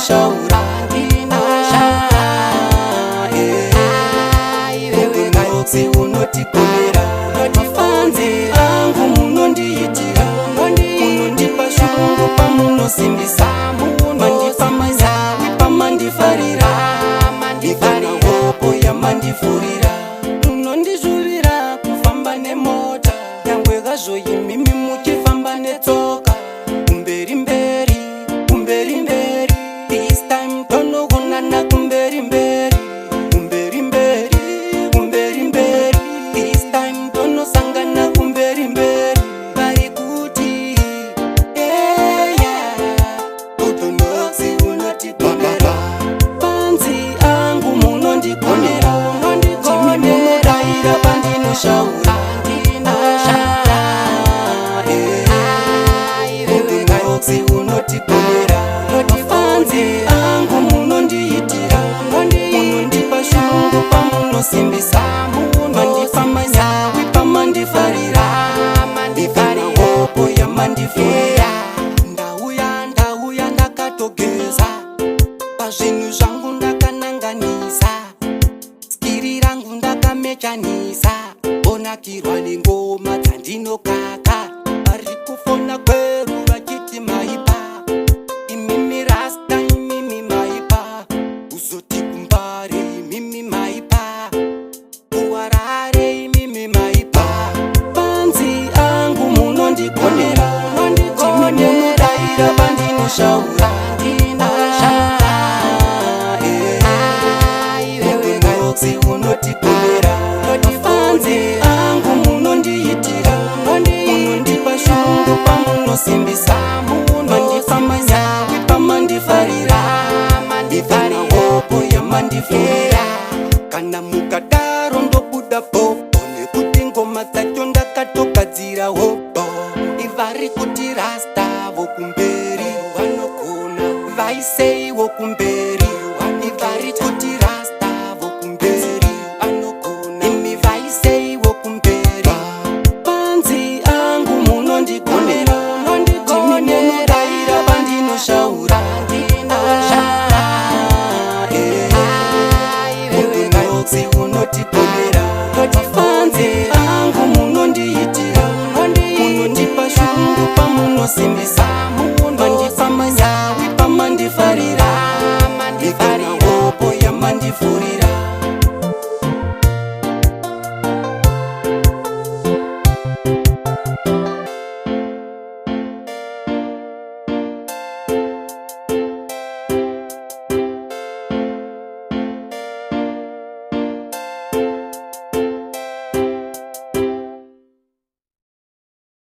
ndinoshaura unotsi unotikomera mafanzi angu munondiitira munondipa shungu pamunosimbisa mandipa mazawi pamandifarira ikana hopo yamandifurira munondizvurira kufamba nemota nyangwe kazvoyimimi muchifamba netsoka kumberi mberi kumberi mberi this time tonogonana kumberi mberi kumberi mberi kumberi mberi this time tonosangana kumberi mberi vari kuti utonotsi unotikomera panzi angu munondikonera timi munodaira pandinoshaura unotsi unotikomera mafanzi angu munondiitira munondipa shungu pamunosimbisa mandipa manyawi pamandifarira ikana hopo yamandifurira ndauya ndakatogeza pazvinhu zvangu ndakananganisa skiri rangu ndakamechanisa onakirwa nengoma dzandinokaka vari kufona kweru vachiti maipa imimi rasta imimi maipa uzoti kumbare imimi maipa uwarare imimi maipa panzi angu munondikonera timi munodaira pandinoshaura unotsi unotikomera mafanzi angu munondiitira munondipa shungu pamunosimbisa mandipa manyawi pamandifarira ikana hopo yamandifurira kana mukadaro ndobuda popo nekuti ngoma dzacho ndakatogadzira hopo ivari kuti rasta vokumberi vanogona vaisei vokumberi ivari kuti rasta vokumberi vanogona imi vaisei vokumberi panzi angu munondikonera timi munodaira pandinoshaura unotsi unotikomera mafanzi angu munondiitira munondipa shungu pamunosimbisa mandipa manyawi pamandifarira ikana hopo yamandifurira